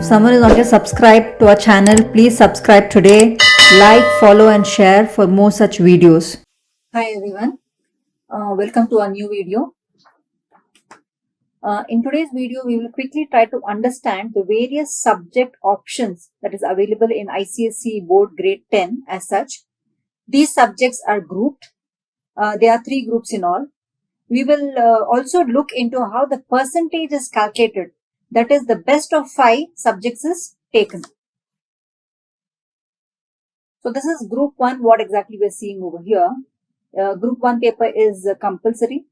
someone is not yet subscribed to our channel, please subscribe today. Like, follow and share for more such videos. Hi everyone, welcome to our new video. In today's video, we will quickly try to understand the various subject options that is available in ICSE Board Grade 10 as such. These subjects are grouped. There are 3 groups in all. We will also look into how the percentage is calculated. That is, the best of 5 subjects is taken. So this is group 1, what exactly we are seeing over here. Group 1 paper is compulsory.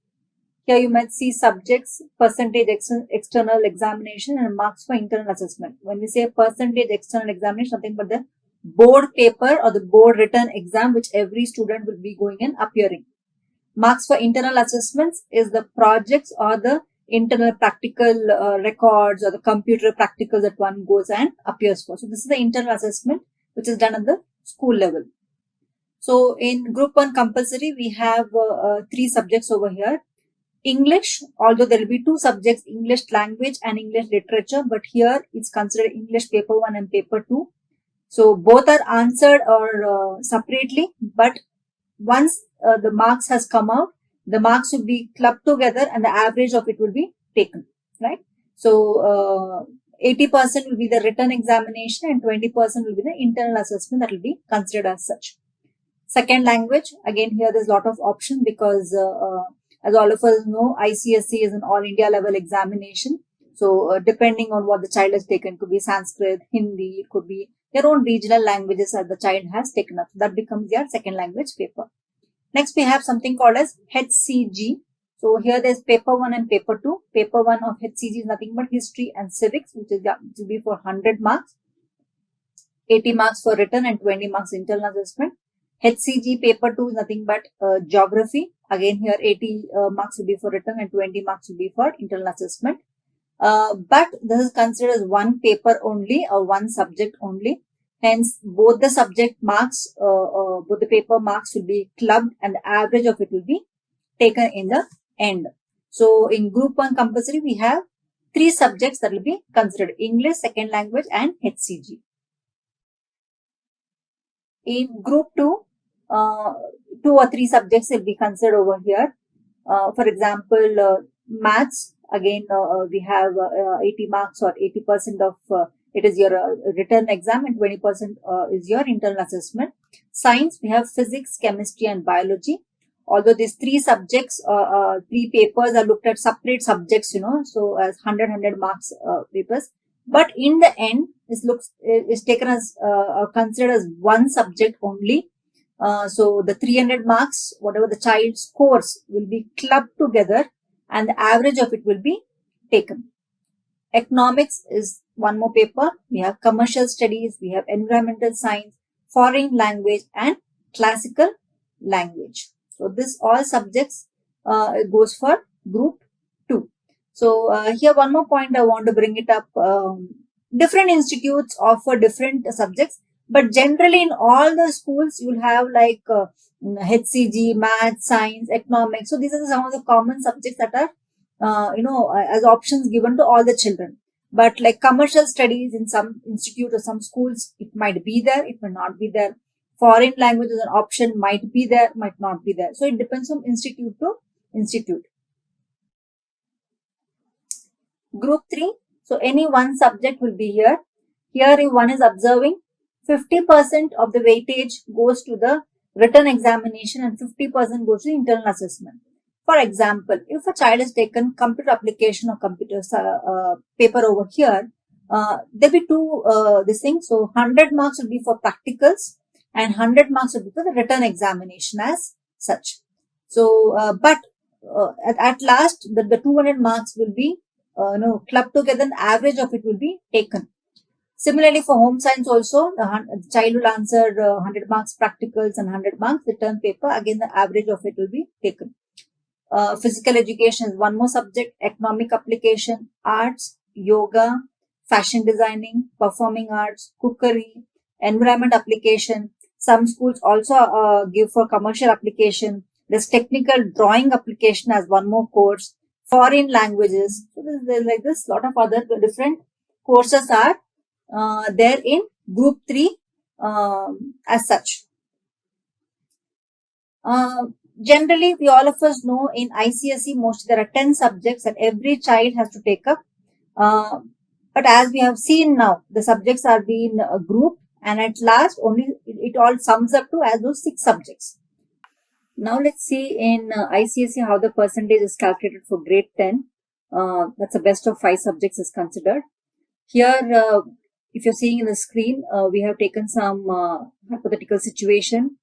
Here you might see subjects, percentage external examination and marks for internal assessment. When we say percentage external examination, nothing but the board paper or the board written exam which every student will be going and appearing. Marks for internal assessments is the projects or the internal practical records or the computer practicals that one goes and appears for. So this is the internal assessment which is done at the school level. So in group 1 compulsory, we have 3 subjects over here. English, although there will be 2 subjects, English language and English literature, but here it's considered English paper 1 and paper 2. So both are answered or separately, but once the marks has come out, the marks will be clubbed together and the average of it will be taken, right? So 80% will be the written examination and 20% will be the internal assessment that will be considered as such. Second language, again here there's a lot of option because as all of us know, ICSE is an all India level examination. So depending on what the child has taken, it could be Sanskrit, Hindi, it could be their own regional languages that the child has taken up. That becomes their second language paper. Next, we have something called as HCG. So here there's paper 1 and paper 2. Paper 1 of HCG is nothing but history and civics, which is to be for 100 marks. 80 marks for written and 20 marks internal assessment. HCG paper 2 is nothing but geography. Again here 80 marks will be for written and 20 marks will be for internal assessment. But this is considered as one paper only or one subject only. Hence, both the subject marks, both the paper marks will be clubbed and the average of it will be taken in the end. So, in group 1 compulsory, we have 3 subjects that will be considered: English, second language and HCG. In group 2, 2 or 3 subjects will be considered over here. For example, maths, again we have 80 marks or 80% of it is your written exam and 20% is your internal assessment. Science, we have physics, chemistry and biology. Although these 3 subjects, 3 papers are looked at separate subjects, so as 100 marks papers. But in the end, this is taken as considered as one subject only. So the 300 marks, whatever the child scores, will be clubbed together and the average of it will be taken. Economics is one more paper. We have commercial studies, we have environmental science, foreign language and classical language. So this all subjects goes for group 2. So here one more point I want to bring it up. Different institutes offer different subjects, but generally in all the schools you will have like HCG, math, science, economics. So these are some of the common subjects that are as options given to all the children. But like commercial studies in some institute or some schools, it might be there, it may not be there. Foreign language as an option might be there, might not be there. So it depends from institute to institute. Group 3. So any one subject will be here. Here if one is observing, 50% of the weightage goes to the written examination and 50% goes to the internal assessment. For example, if a child has taken computer application or computer paper over here, there will be 2 this thing. So 100 marks will be for practicals and 100 marks will be for the written examination as such. So, but at last, the 200 marks will be clubbed together and the average of it will be taken. Similarly, for home science also, the child will answer 100 marks practicals and 100 marks written paper. Again, the average of it will be taken. Physical education is one more subject, economic application, arts, yoga, fashion designing, performing arts, cookery, environment application. Some schools also give for commercial application. There's technical drawing application as one more course, foreign languages. So there's like this, lot of other different courses are there in group 3 as such. Generally, we all of us know in ICSE mostly there are 10 subjects and every child has to take up. But as we have seen now, the subjects are being grouped, and at last only it all sums up to as those 6 subjects. Now let's see in ICSE how the percentage is calculated for grade 10. That's the best of 5 subjects is considered. Here, if you're seeing in the screen, we have taken some hypothetical situation.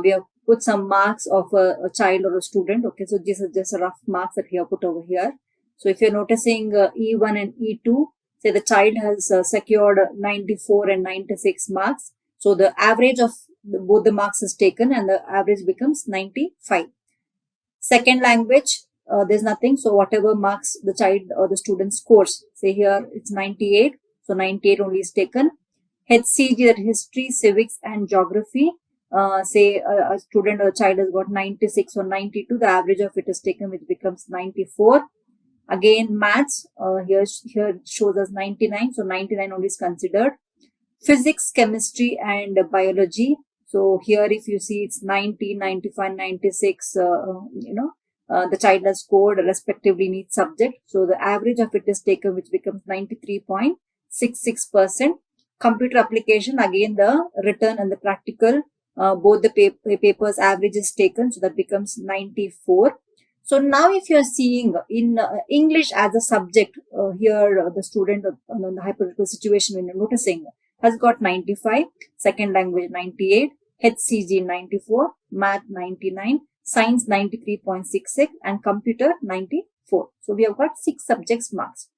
We have put some marks of a child or a student. Okay, so this is just a rough marks that we have put over here. So if you're noticing E1 and E2, say the child has secured 94 and 96 marks. So the average of both the marks is taken and the average becomes 95. Second language, there's nothing. So whatever marks the child or the student scores, say here it's 98. So 98 only is taken. HCG, that history, civics and geography. Say a student or a child has got 96 or 92, the average of it is taken, which becomes 94. Again, maths, here shows us 99, so 99 only is considered. Physics, chemistry and biology. So here if you see it's 90, 95, 96, the child has scored respectively in each subject. So the average of it is taken, which becomes 93.66%. Computer application, again the written and the practical, both the papers average is taken, so that becomes 94. So now if you are seeing in English as a subject, here the student on the hypothetical situation when you're noticing has got 95, second language 98, HCG 94, math 99, science 93.66 and computer 94. So we have got 6 subjects marks.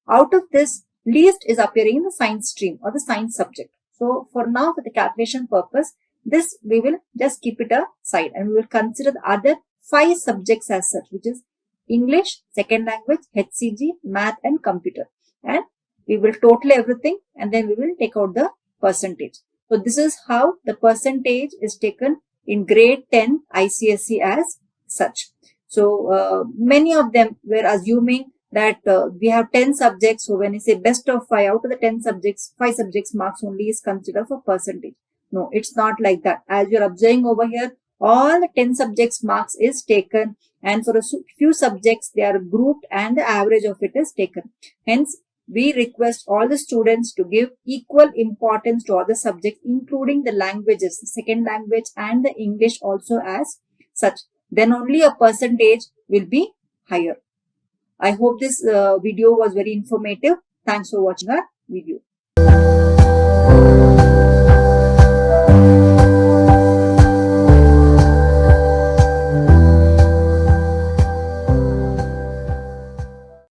Out of this, least is appearing in the science stream or the science subject. So for now, for the calculation purpose, this we will just keep it aside and we will consider the other 5 subjects as such, which is English, second language, HCG, math and computer. And we will total everything and then we will take out the percentage. So this is how the percentage is taken in grade 10 ICSE as such. So many of them were assuming that we have 10 subjects. So when you say best of 5 out of the 10 subjects, 5 subjects marks only is considered for percentage. No, it's not like that. As you're observing over here, all the 10 subjects marks is taken and for a few subjects they are grouped and the average of it is taken. Hence, we request all the students to give equal importance to all the subjects, including the languages, the second language and the English also as such. Then only a percentage will be higher. I hope this video was very informative. Thanks for watching our video.